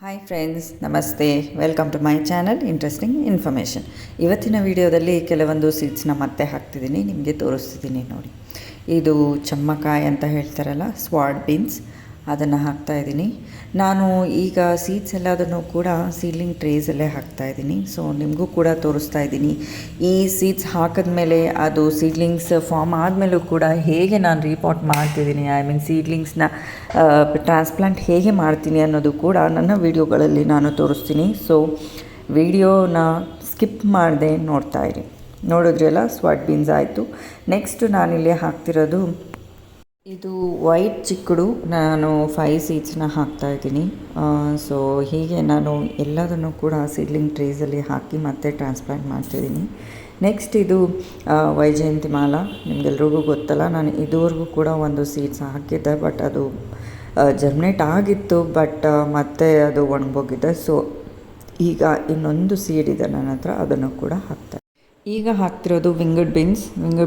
Hi friends, ನಮಸ್ತೆ. Welcome to my channel interesting information. ಇವತ್ತಿನ ವಿಡಿಯೋದಲ್ಲಿ ಕೆಲವೊಂದು ಸೀಡ್ಸ್ನ ಮತ್ತೆ ಹಾಕ್ತಿದ್ದೀನಿ, ನಿಮಗೆ ತೋರಿಸ್ತಿದ್ದೀನಿ ನೋಡಿ. ಇದು ಚಮ್ಮಕಾಯಿ ಅಂತ ಹೇಳ್ತಾರಲ್ಲ, ಸ್ವಾಡ್ ಬೀನ್ಸ್, ಅದನ್ನು ಹಾಕ್ತಾಯಿದ್ದೀನಿ. ನಾನು ಈಗ ಸೀಡ್ಸ್ ಎಲ್ಲದನ್ನು ಕೂಡ ಸೀಡ್ಲಿಂಗ್ ಟ್ರೇಸಲ್ಲೇ ಹಾಕ್ತಾಯಿದ್ದೀನಿ. ಸೊ ನಿಮಗೂ ಕೂಡ ತೋರಿಸ್ತಾ ಇದ್ದೀನಿ. ಈ ಸೀಡ್ಸ್ ಹಾಕಿದ್ಮೇಲೆ ಅದು ಸೀಡ್ಲಿಂಗ್ಸ್ ಫಾರ್ಮ್ ಆದಮೇಲೂ ಕೂಡ ಹೇಗೆ ನಾನು ರೀಪಾಟ್ ಮಾಡ್ತಿದ್ದೀನಿ, ಸೀಡ್ಲಿಂಗ್ಸ್ನ ಟ್ರಾನ್ಸ್ಪ್ಲಾಂಟ್ ಹೇಗೆ ಮಾಡ್ತೀನಿ ಅನ್ನೋದು ಕೂಡ ನನ್ನ ವಿಡಿಯೋಗಳಲ್ಲಿ ನಾನು ತೋರಿಸ್ತೀನಿ. ಸೊ ವಿಡಿಯೋನ ಸ್ಕಿಪ್ ಮಾಡದೆ ನೋಡ್ತಾಯಿರಿ. ನೋಡಿದ್ರಲ್ಲ, ಸ್ವಾಟ್ ಬೀನ್ಸ್ ಆಯಿತು. ನೆಕ್ಸ್ಟು ನಾನಿಲ್ಲಿ ಹಾಕ್ತಿರೋದು ಇದು ವೈಟ್ ಚಿಕ್ಕಡು. ನಾನು 5 ಸೀಡ್ಸ್ನ ಹಾಕ್ತಾಯಿದ್ದೀನಿ. ಸೊ ಹೀಗೆ ನಾನು ಎಲ್ಲದನ್ನು ಕೂಡ ಸೀಡ್ಲಿಂಗ್ ಟ್ರೇಸಲ್ಲಿ ಹಾಕಿ ಮತ್ತೆ ಟ್ರಾನ್ಸ್ಪ್ಲಾಂಟ್ ಮಾಡ್ತಿದ್ದೀನಿ. ನೆಕ್ಸ್ಟ್ ಇದು ವೈಜಯಂತಿಮಾಲ, ನಿಮಗೆಲ್ರಿಗೂ ಗೊತ್ತಲ್ಲ. ನಾನು ಇದುವರೆಗೂ ಕೂಡ ಒಂದು ಸೀಡ್ಸ್ ಹಾಕಿದ್ದೆ, ಬಟ್ ಅದು ಜರ್ಮಿನೇಟ್ ಆಗಿತ್ತು, ಬಟ್ ಮತ್ತೆ ಅದು ಒಣಗೋಗಿದೆ. ಸೊ ಈಗ ಇನ್ನೊಂದು ಸೀಡ್ ಇದೆ ನನ್ನ ಹತ್ರ, ಅದನ್ನು ಕೂಡ ಹಾಕ್ತಾರೆ. ಈಗ ಹಾಕ್ತಿರೋದು ವಿಂಗಡ್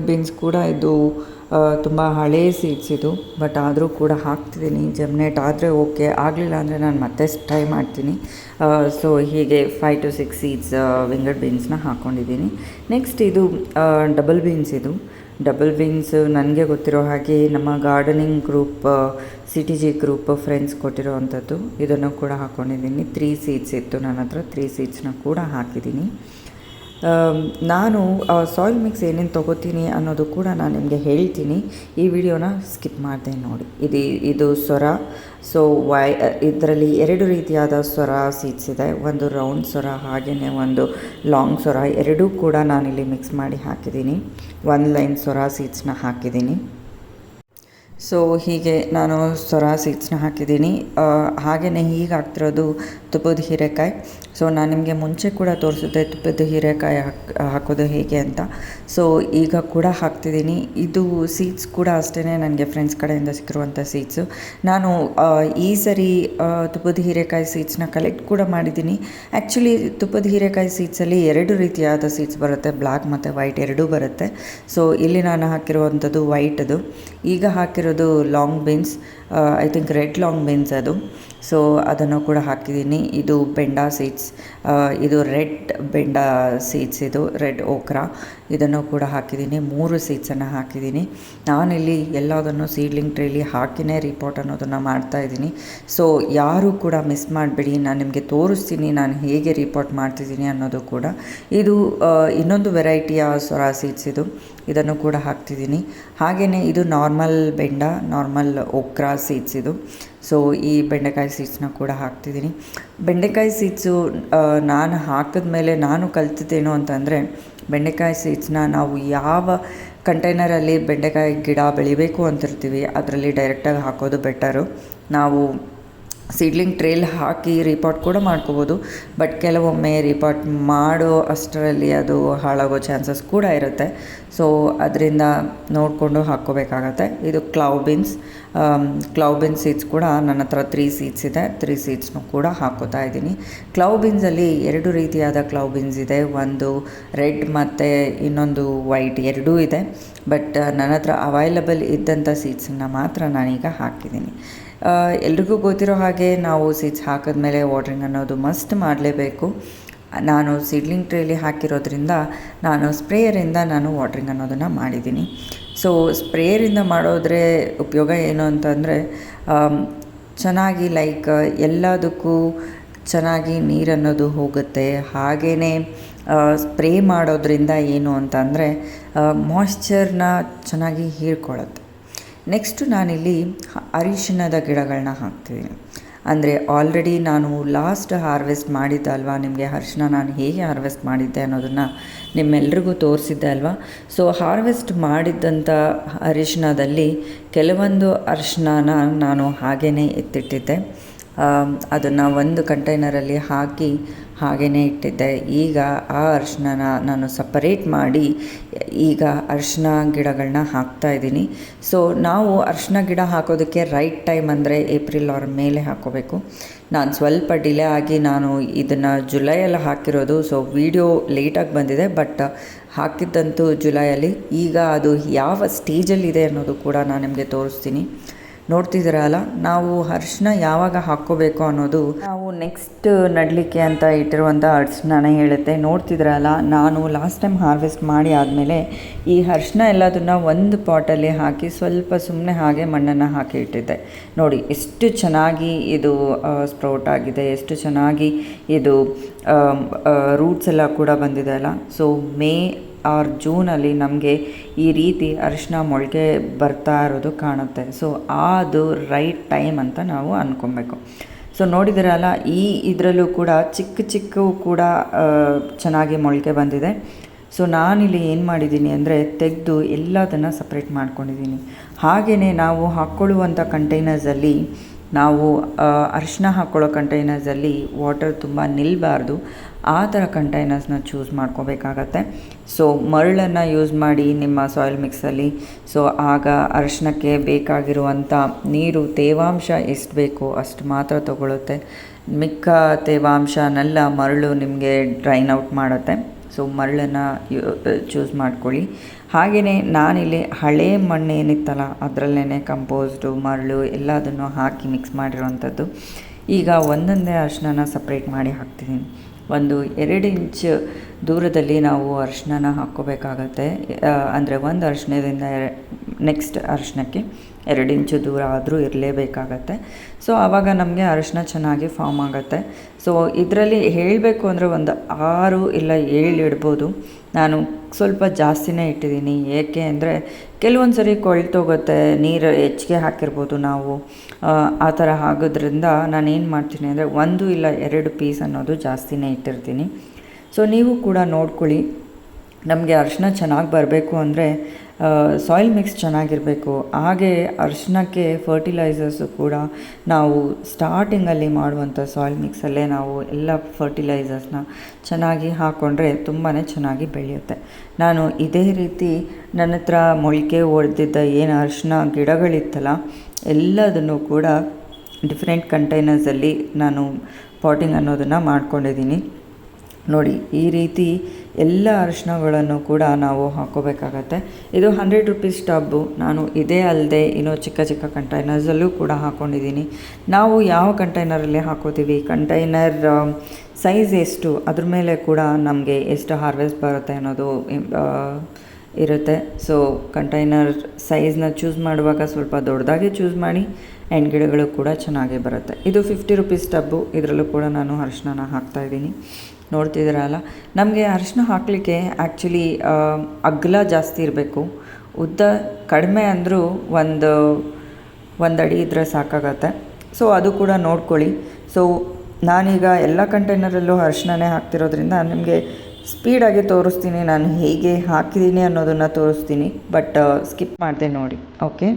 ಬೀನ್ಸ್ ಕೂಡ ಇದು ತುಂಬ ಹಳೆಯ ಸೀಡ್ಸ್ ಇದು, ಬಟ್ ಆದರೂ ಕೂಡ ಹಾಕ್ತಿದ್ದೀನಿ. ಜರ್ಮಿನೇಟ್ ಆದರೆ ಓಕೆ, ಆಗಲಿಲ್ಲ ಅಂದರೆ ನಾನು ಮತ್ತೆ ಟ್ರೈ ಮಾಡ್ತೀನಿ. ಸೊ ಹೀಗೆ 5 to 6 ಸೀಡ್ಸ್ ವಿಂಗಡ್ ಬೀನ್ಸ್ನ ಹಾಕ್ಕೊಂಡಿದ್ದೀನಿ. ನೆಕ್ಸ್ಟ್ ಇದು ಡಬಲ್ ಬೀನ್ಸ್ ನನಗೆ ಗೊತ್ತಿರೋ ಹಾಗೆ ನಮ್ಮ gardening group CTG group friends ಕೊಟ್ಟಿರೋ ಅಂಥದ್ದು. ಇದನ್ನು ಕೂಡ ಹಾಕ್ಕೊಂಡಿದ್ದೀನಿ. 3 ಸೀಡ್ಸ್ ಇತ್ತು ನನ್ನ ಹತ್ರ, 3 ಸೀಡ್ಸ್ನ ಕೂಡ ಹಾಕಿದ್ದೀನಿ. ನಾನು ಸಾಯಿಲ್ ಮಿಕ್ಸ್ ಏನೇನು ತೊಗೋತೀನಿ ಅನ್ನೋದು ಕೂಡ ನಾನು ನಿಮಗೆ ಹೇಳ್ತೀನಿ. ಈ ವಿಡಿಯೋನ ಸ್ಕಿಪ್ ಮಾಡಿದೆ ನೋಡಿ. ಇದು ಸೊರ. ಸೊ ಇದರಲ್ಲಿ 2 ರೀತಿಯಾದ ಸೊರ ಸೀಡ್ಸ್ ಇದೆ. ಒಂದು ರೌಂಡ್ ಸೊರ, ಹಾಗೆಯೇ ಒಂದು ಲಾಂಗ್ ಸೊರ. ಎರಡೂ ಕೂಡ ನಾನಿಲ್ಲಿ ಮಿಕ್ಸ್ ಮಾಡಿ ಹಾಕಿದ್ದೀನಿ. 1 ಲೈನ್ ಸೊರ ಸೀಡ್ಸ್ನ ಹಾಕಿದ್ದೀನಿ. ಸೊ ಹೀಗೆ ನಾನು ಸೊರ ಸೀಡ್ಸ್ನ ಹಾಕಿದ್ದೀನಿ. ಹಾಗೆಯೇ ಈಗ ಹಾಕ್ತಿರೋದು ತುಪ್ಪದ ಹೀರೆಕಾಯಿ. ಸೊ ನಾನು ನಿಮಗೆ ಮುಂಚೆ ಕೂಡ ತೋರಿಸಿದ್ದೆ ತುಪ್ಪದ ಹೀರೆಕಾಯಿ ಹಾಕೋದು ಹೇಗೆ ಅಂತ. ಸೊ ಈಗ ಕೂಡ ಹಾಕ್ತಿದ್ದೀನಿ. ಇದು ಸೀಡ್ಸ್ ಕೂಡ ಅಷ್ಟೇ ನನಗೆ ಫ್ರೆಂಡ್ಸ್ ಕಡೆಯಿಂದ ಸಿಕ್ಕಿರುವಂಥ ಸೀಡ್ಸು. ನಾನು ಈ ಸರಿ ತುಪ್ಪದ ಹೀರೆಕಾಯಿ ಸೀಡ್ಸ್ನ ಕಲೆಕ್ಟ್ ಕೂಡ ಮಾಡಿದ್ದೀನಿ. ಆ್ಯಕ್ಚುಲಿ ತುಪ್ಪದ ಹೀರೆಕಾಯಿ ಸೀಡ್ಸಲ್ಲಿ 2 ರೀತಿಯಾದ ಸೀಡ್ಸ್ ಬರುತ್ತೆ, ಬ್ಲ್ಯಾಕ್ ಮತ್ತು ವೈಟ್ ಎರಡೂ ಬರುತ್ತೆ. ಸೊ ಇಲ್ಲಿ ನಾನು ಹಾಕಿರುವಂಥದ್ದು ವೈಟದು. ಈಗ ಹಾಕಿರೋದು long beans, I think red long beans ಅದು. ಸೊ ಅದನ್ನು ಕೂಡ ಹಾಕಿದ್ದೀನಿ. ಇದು ಬೆಂಡ ಸೀಡ್ಸ್, ಇದು ರೆಡ್ ಬೆಂಡ ಸೀಡ್ಸ್, ಇದು ರೆಡ್ ಓಕ್ರಾ. ಇದನ್ನು ಕೂಡ ಹಾಕಿದ್ದೀನಿ. 3 ಸೀಡ್ಸನ್ನು ಹಾಕಿದ್ದೀನಿ. ನಾನಿಲ್ಲಿ ಎಲ್ಲದನ್ನು ಸೀಡ್ಲಿಂಗ್ ಟ್ರೇಲಿ ಹಾಕಿನೇ ರಿಪೋರ್ಟ್ ಅನ್ನೋದನ್ನು ಮಾಡ್ತಾಯಿದ್ದೀನಿ. ಸೊ ಯಾರೂ ಕೂಡ ಮಿಸ್ ಮಾಡಬೇಡಿ, ನಾನು ನಿಮಗೆ ತೋರಿಸ್ತೀನಿ ನಾನು ಹೇಗೆ ರಿಪೋರ್ಟ್ ಮಾಡ್ತಿದ್ದೀನಿ ಅನ್ನೋದು ಕೂಡ. ಇದು ಇನ್ನೊಂದು ವೆರೈಟಿಯ ಸೊರಾ ಸೀಡ್ಸ್ ಇದು, ಇದನ್ನು ಕೂಡ ಹಾಕ್ತಿದ್ದೀನಿ. ಹಾಗೆಯೇ ಇದು ನಾರ್ಮಲ್ ಬೆಂಡ, ನಾರ್ಮಲ್ ಓಕ್ರಾ ಸೀಡ್ಸ್ ಇದು. ಸೊ ಈ ಬೆಂಡೆಕಾಯಿ ಸೀಡ್ಸ್ನ ಕೂಡ ಹಾಕ್ತಿದ್ದೀನಿ. ಬೆಂಡೆಕಾಯಿ ಸೀಡ್ಸು ನಾನು ಹಾಕಿದ್ಮೇಲೆ ನಾನು ಕಲ್ತಿದ್ದೇನು ಅಂತಂದರೆ, ಬೆಂಡೆಕಾಯಿ ಸೀಡ್ಸ್ನ ನಾವು ಯಾವ ಕಂಟೈನರಲ್ಲಿ ಬೆಂಡೆಕಾಯಿ ಗಿಡ ಬೆಳಿಬೇಕು ಅಂತಿರ್ತೀವಿ ಅದರಲ್ಲಿ ಡೈರೆಕ್ಟಾಗಿ ಹಾಕೋದು ಬೆಟರು. ನಾವು ಸೀಡ್ಲಿಂಗ್ ಟ್ರೇಲಿ ಹಾಕಿ ರಿಪಾಟ್ ಕೂಡ ಮಾಡ್ಕೋಬೋದು, ಬಟ್ ಕೆಲವೊಮ್ಮೆ ರಿಪಾಟ್ ಮಾಡೋ ಅಷ್ಟರಲ್ಲಿ ಅದು ಹಾಳಾಗೋ ಚಾನ್ಸಸ್ ಕೂಡ ಇರುತ್ತೆ. ಸೊ ಅದರಿಂದ ನೋಡಿಕೊಂಡು ಹಾಕ್ಕೋಬೇಕಾಗತ್ತೆ. ಇದು ಕ್ಲವ್ ಬೀನ್ಸ್ ಸೀಡ್ಸ್ ಕೂಡ ನನ್ನ ಹತ್ರ 3 ಸೀಡ್ಸ್ ಇದೆ. 3 ಸೀಡ್ಸ್ನು ಕೂಡ ಹಾಕ್ಕೋತಾ ಇದ್ದೀನಿ. ಕ್ಲವ್ ಬೀನ್ಸಲ್ಲಿ 2 ರೀತಿಯಾದ ಕ್ಲವ್ ಬೀನ್ಸ್ ಇದೆ. ಒಂದು ರೆಡ್ ಮತ್ತು ಇನ್ನೊಂದು ವೈಟ್, ಎರಡೂ ಇದೆ. ಬಟ್ ನನ್ನ ಹತ್ರ ಅವೈಲಬಲ್ ಇದ್ದಂಥ ಸೀಡ್ಸನ್ನು ಮಾತ್ರ ನಾನೀಗ ಹಾಕಿದ್ದೀನಿ. ಎಲ್ರಿಗೂ ಗೊತ್ತಿರೋ ಹಾಗೆ ನಾವು ಸೀಡ್ಸ್ ಹಾಕಿದ್ಮೇಲೆ ವಾಟ್ರಿಂಗ್ ಅನ್ನೋದು ಮಸ್ಟ್ ಮಾಡಲೇಬೇಕು. ನಾನು ಸೀಡ್ಲಿಂಗ್ ಟ್ರೇಲಿ ಹಾಕಿರೋದ್ರಿಂದ ನಾನು ಸ್ಪ್ರೇಯರಿಂದ ನಾನು ವಾಟ್ರಿಂಗ್ ಅನ್ನೋದನ್ನು ಮಾಡಿದ್ದೀನಿ. ಸೊ ಸ್ಪ್ರೇಯರಿಂದ ಮಾಡೋದ್ರೆ ಉಪಯೋಗ ಏನು ಅಂತಂದರೆ, ಚೆನ್ನಾಗಿ ಎಲ್ಲದಕ್ಕೂ ಚೆನ್ನಾಗಿ ನೀರನ್ನೋದು ಹೋಗುತ್ತೆ. ಹಾಗೆಯೇ ಸ್ಪ್ರೇ ಮಾಡೋದ್ರಿಂದ ಏನು ಅಂತಂದರೆ ಮಾಯ್ಶ್ಚರ್ನ ಚೆನ್ನಾಗಿ ಹೀರ್ಕೊಳ್ಳುತ್ತೆ. ನೆಕ್ಸ್ಟು ನಾನಿಲ್ಲಿ ಅರಿಶಿಣದ ಗಿಡಗಳನ್ನ ಹಾಕ್ತಿದ್ದೀನಿ. ಅಂದರೆ ಆಲ್ರೆಡಿ ನಾನು ಲಾಸ್ಟ್ ಹಾರ್ವೆಸ್ಟ್ ಮಾಡಿದ್ದೆ ಅಲ್ವಾ, ನಿಮಗೆ ಅರಿಶಿಣ ನಾನು ಹೇಗೆ ಹಾರ್ವೆಸ್ಟ್ ಮಾಡಿದ್ದೆ ಅನ್ನೋದನ್ನು ನಿಮ್ಮೆಲ್ರಿಗೂ ತೋರಿಸಿದ್ದೆ ಅಲ್ವಾ. ಸೊ ಹಾರ್ವೆಸ್ಟ್ ಮಾಡಿದ್ದಂಥ ಅರಿಶಿಣದಲ್ಲಿ ಕೆಲವೊಂದು ಅರಿಶಿಣನ ನಾನು ಹಾಗೇ ಎತ್ತಿಟ್ಟಿದ್ದೆ. ಅದನ್ನು ಒಂದು ಕಂಟೈನರಲ್ಲಿ ಹಾಕಿ ಹಾಗೇ ಇಟ್ಟಿದ್ದೆ. ಈಗ ಆ ಅರಿಶಿಣನ ನಾನು ಸಪರೇಟ್ ಮಾಡಿ ಈಗ ಅರಿಶಿಣ ಗಿಡಗಳನ್ನ ಹಾಕ್ತಾಯಿದ್ದೀನಿ. ಸೊ ನಾವು ಅರಿಶಿಣ ಗಿಡ ಹಾಕೋದಕ್ಕೆ ರೈಟ್ ಟೈಮ್ ಅಂದರೆ ಏಪ್ರಿಲ್ ಆರ್ ಮೇಲೆ ಹಾಕ್ಕೋಬೇಕು. ನಾನು ಸ್ವಲ್ಪ ಡಿಲೇ ಆಗಿ ನಾನು ಇದನ್ನು ಜುಲೈಯಲ್ಲಿ ಹಾಕಿರೋದು. ಸೊ ವಿಡಿಯೋ ಲೇಟಾಗಿ ಬಂದಿದೆ, ಬಟ್ ಹಾಕಿದ್ದಂತೂ ಜುಲೈಯಲ್ಲಿ. ಈಗ ಅದು ಯಾವ ಸ್ಟೇಜಲ್ಲಿದೆ ಅನ್ನೋದು ಕೂಡ ನಾನು ನಿಮಗೆ ತೋರಿಸ್ತೀನಿ. ನೋಡ್ತಿದ್ದೀರಲ್ಲ, ನಾವು ಅರಿಶಿನ ಯಾವಾಗ ಹಾಕ್ಕೋಬೇಕು ಅನ್ನೋದು ನಾವು ನೆಕ್ಸ್ಟ್ ನಡಲಿಕ್ಕೆ ಅಂತ ಇಟ್ಟಿರುವಂಥ ಅರಿಶಿನನೇ ಹೇಳುತ್ತೆ. ನೋಡ್ತಿದ್ದೀರಲ್ಲ, ನಾನು ಲಾಸ್ಟ್ ಟೈಮ್ ಹಾರ್ವೆಸ್ಟ್ ಮಾಡಿ ಆದಮೇಲೆ ಈ ಅರಿಶಿನ ಎಲ್ಲದನ್ನು ಒಂದು ಪಾಟಲ್ಲಿ ಹಾಕಿ ಸ್ವಲ್ಪ ಸುಮ್ಮನೆ ಹಾಗೆ ಮಣ್ಣನ್ನು ಹಾಕಿ ಇಟ್ಟಿದ್ದೆ. ನೋಡಿ ಎಷ್ಟು ಚೆನ್ನಾಗಿ ಇದು ಸ್ಪ್ರೌಟ್ ಆಗಿದೆ, ಎಷ್ಟು ಚೆನ್ನಾಗಿ ಇದು ರೂಟ್ಸ್ ಎಲ್ಲ ಕೂಡ ಬಂದಿದೆ ಅಲ್ಲ. ಸೊ ಮೇ ಆರ್ ಜೂನಲ್ಲಿ ನಮಗೆ ಈ ರೀತಿ ಅರಿಶಿನ ಮೊಳಕೆ ಬರ್ತಾ ಇರೋದು ಕಾಣುತ್ತೆ. ಸೊ ಅದು ರೈಟ್ ಟೈಮ್ ಅಂತ ನಾವು ಅಂದ್ಕೊಬೇಕು. ಸೊ ನೋಡಿದಿರಲ್ಲ, ಇದರಲ್ಲೂ ಕೂಡ ಚಿಕ್ಕ ಚಿಕ್ಕವು ಕೂಡ ಚೆನ್ನಾಗಿ ಮೊಳಕೆ ಬಂದಿದೆ. ಸೊ ನಾನಿಲ್ಲಿ ಏನು ಮಾಡಿದ್ದೀನಿ ಅಂದರೆ ತೆಗೆದು ಎಲ್ಲದನ್ನು ಸಪ್ರೇಟ್ ಮಾಡ್ಕೊಂಡಿದ್ದೀನಿ. ಹಾಗೆಯೇ ನಾವು ಹಾಕ್ಕೊಳ್ಳುವಂಥ ಕಂಟೈನರ್ಸಲ್ಲಿ ನಾವು ಅರಿಶಿನ ಹಾಕ್ಕೊಳ್ಳೋ ಕಂಟೈನರ್ಸಲ್ಲಿ ವಾಟರ್ ತುಂಬ ನಿಲ್ಲಬಾರ್ದು, ಆ ಥರ ಕಂಟೈನರ್ಸ್ನ ಚೂಸ್ ಮಾಡ್ಕೋಬೇಕಾಗತ್ತೆ. ಸೊ ಮರಳನ್ನು ಯೂಸ್ ಮಾಡಿ ನಿಮ್ಮ ಸಾಯಿಲ್ ಮಿಕ್ಸಲ್ಲಿ. ಸೊ ಆಗ ಅರಿಶಿನಕ್ಕೆ ಬೇಕಾಗಿರುವಂಥ ನೀರು ತೇವಾಂಶ ಎಷ್ಟು ಬೇಕೋ ಅಷ್ಟು ಮಾತ್ರ ತಗೊಳ್ಳುತ್ತೆ. ಮಿಕ್ಕ ತೇವಾಂಶನೆಲ್ಲ ಮರಳು ನಿಮಗೆ ಡ್ರೈನ್ ಔಟ್ ಮಾಡುತ್ತೆ. ಸೊ ಮರಳನ್ನು ಚೂಸ್ ಮಾಡ್ಕೊಳ್ಳಿ. ಹಾಗೆಯೇ ನಾನಿಲ್ಲಿ ಹಳೆ ಮಣ್ಣು ಏನಿತ್ತಲ್ಲ ಅದರಲ್ಲೇ ಕಂಪೋಸ್ಟು ಮರಳು ಎಲ್ಲದನ್ನು ಹಾಕಿ ಮಿಕ್ಸ್ ಮಾಡಿರೋವಂಥದ್ದು. ಈಗ ಒಂದೊಂದೇ ಅರಿಶಿನ ಸಪ್ರೇಟ್ ಮಾಡಿ ಹಾಕ್ತಿದ್ದೀನಿ. ಒಂದು 2 ಇಂಚ್ ದೂರದಲ್ಲಿ ನಾವು ಅರಿಶಿನ ಹಾಕ್ಕೋಬೇಕಾಗತ್ತೆ. ಅಂದರೆ ಒಂದು ಅರಿಶಿನದಿಂದ ನೆಕ್ಸ್ಟ್ ಅರಿಶಿನಕ್ಕೆ 2 ಇಂಚು ದೂರ ಆದರೂ ಇರಲೇಬೇಕಾಗತ್ತೆ. ಸೊ ಆವಾಗ ನಮಗೆ ಅರಿಶಿನ ಚೆನ್ನಾಗಿ ಫಾರ್ಮ್ ಆಗುತ್ತೆ. ಸೊ ಇದರಲ್ಲಿ ಹೇಳಬೇಕು ಅಂದರೆ ಒಂದು 6 ಇಲ್ಲ 7 ಇಡ್ಬೋದು. ನಾನು ಸ್ವಲ್ಪ ಜಾಸ್ತಿನೇ ಇಟ್ಟಿದ್ದೀನಿ. ಏಕೆ ಅಂದರೆ ಕೆಲವೊಂದು ಸರಿ ಕೊಳ್ತೋಗುತ್ತೆ, ನೀರು ಹೆಚ್ಚಿಗೆ ಹಾಕಿರ್ಬೋದು ನಾವು. ಆ ಥರ ಆಗೋದ್ರಿಂದ ನಾನೇನು ಮಾಡ್ತೀನಿ ಅಂದರೆ 1 ಇಲ್ಲ 2 ಪೀಸ್ ಅನ್ನೋದು ಜಾಸ್ತಿನೇ ಇಟ್ಟಿರ್ತೀನಿ. ಸೊ ನೀವು ಕೂಡ ನೋಡ್ಕೊಳ್ಳಿ. ನಮಗೆ ಅರಿಶಿನ ಚೆನ್ನಾಗಿ ಬರಬೇಕು ಅಂದರೆ ಸಾಯಿಲ್ ಮಿಕ್ಸ್ ಚೆನ್ನಾಗಿರಬೇಕು. ಹಾಗೆ ಅರಿಶಿನಕ್ಕೆ ಫರ್ಟಿಲೈಸರ್ಸು ಕೂಡ ನಾವು ಸ್ಟಾರ್ಟಿಂಗಲ್ಲಿ ಮಾಡುವಂಥ ಸಾಯಿಲ್ ಮಿಕ್ಸಲ್ಲೇ ನಾವು ಎಲ್ಲ ಫರ್ಟಿಲೈಸರ್ಸ್ನ ಚೆನ್ನಾಗಿ ಹಾಕ್ಕೊಂಡ್ರೆ ತುಂಬಾ ಚೆನ್ನಾಗಿ ಬೆಳೆಯುತ್ತೆ. ನಾನು ಇದೇ ರೀತಿ ನನ್ನ ಹತ್ರ ಮೊಳಕೆ ಹೊಡೆದಿದ್ದ ಏನು ಅರಿಶಿನ ಗಿಡಗಳಿತ್ತಲ್ಲ ಎಲ್ಲದನ್ನು ಕೂಡ ಡಿಫ್ರೆಂಟ್ ಕಂಟೈನರ್ಸಲ್ಲಿ ನಾನು ಪಾಟಿಂಗ್ ಅನ್ನೋದನ್ನು ಮಾಡ್ಕೊಂಡಿದ್ದೀನಿ. ನೋಡಿ, ಈ ರೀತಿ ಎಲ್ಲ ಅರಿಶಿನಗಳನ್ನು ಕೂಡ ನಾವು ಹಾಕ್ಕೋಬೇಕಾಗತ್ತೆ. ಇದು 100 ರೂಪೀಸ್ ಟಬ್ಬು. ನಾನು ಇದೇ ಅಲ್ಲದೆ ಇನ್ನೂ ಚಿಕ್ಕ ಚಿಕ್ಕ ಕಂಟೈನರ್ಸಲ್ಲೂ ಕೂಡ ಹಾಕ್ಕೊಂಡಿದ್ದೀನಿ. ನಾವು ಯಾವ ಕಂಟೈನರಲ್ಲಿ ಹಾಕೋತೀವಿ, ಕಂಟೈನರ್ ಸೈಜ್ ಎಷ್ಟು, ಅದ್ರ ಮೇಲೆ ಕೂಡ ನಮಗೆ ಎಷ್ಟು ಹಾರ್ವೆಸ್ಟ್ ಬರುತ್ತೆ ಅನ್ನೋದು ಇರುತ್ತೆ. ಸೊ ಕಂಟೈನರ್ ಸೈಜ್ನ ಚೂಸ್ ಮಾಡುವಾಗ ಸ್ವಲ್ಪ ದೊಡ್ಡದಾಗಿ ಚೂಸ್ ಮಾಡಿ. ಆ್ಯಂಡ್ ಗಿಡಗಳು ಕೂಡ ಚೆನ್ನಾಗೇ ಬರುತ್ತೆ. ಇದು 50 ರೂಪೀಸ್ ಟಬ್ಬು. ಇದರಲ್ಲೂ ಕೂಡ ನಾನು ಅರಿಶಿನ ಹಾಕ್ತಾಯಿದ್ದೀನಿ. ನೋಡ್ತಿದ್ದೀರಲ್ಲ, ನಮಗೆ ಅರಿಶಿನ ಹಾಕಲಿಕ್ಕೆ ಆ್ಯಕ್ಚುಲಿ ಅಗಲ ಜಾಸ್ತಿ ಇರಬೇಕು. ಉದ್ದ ಕಡಿಮೆ ಅಂದರೂ ಒಂದು ಅಡಿ ಇದ್ದರೆ ಸಾಕಾಗತ್ತೆ. ಸೊ ಅದು ಕೂಡ ನೋಡ್ಕೊಳ್ಳಿ. ಸೊ ನಾನೀಗ ಎಲ್ಲ ಕಂಟೈನರಲ್ಲೂ ಅರಿಶಿನನೇ ಹಾಕ್ತಿರೋದ್ರಿಂದ ನಿಮಗೆ ಸ್ಪೀಡಾಗಿ ತೋರಿಸ್ತೀನಿ, ನಾನು ಹೇಗೆ ಹಾಕಿದ್ದೀನಿ ಅನ್ನೋದನ್ನು ತೋರಿಸ್ತೀನಿ. ಬಟ್ ಸ್ಕಿಪ್ ಮಾಡಿದೆ ನೋಡಿ. ಓಕೆ,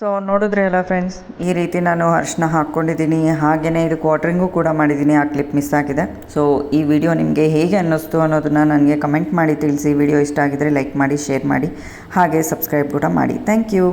ಸೊ ನೋಡಿದ್ರೆ ಅಲ್ಲ ಫ್ರೆಂಡ್ಸ್, ಈ ರೀತಿ ನಾನು ಅರಿಶಿನ ಹಾಕ್ಕೊಂಡಿದ್ದೀನಿ. ಹಾಗೆಯೇ ಇದಕ್ಕೆ ವಾಟ್ರಿಂಗು ಕೂಡ ಮಾಡಿದ್ದೀನಿ. ಆ ಕ್ಲಿಪ್ ಮಿಸ್ ಆಗಿದೆ. ಸೊ ಈ ವಿಡಿಯೋ ನಿಮಗೆ ಹೇಗೆ ಅನ್ನಿಸ್ತು ಅನ್ನೋದನ್ನು ನನಗೆ ಕಮೆಂಟ್ ಮಾಡಿ ತಿಳಿಸಿ. ವಿಡಿಯೋ ಇಷ್ಟ ಆಗಿದರೆ ಲೈಕ್ ಮಾಡಿ, ಶೇರ್ ಮಾಡಿ, ಹಾಗೆ ಸಬ್ಸ್ಕ್ರೈಬ್ ಕೂಡ ಮಾಡಿ. Thank you.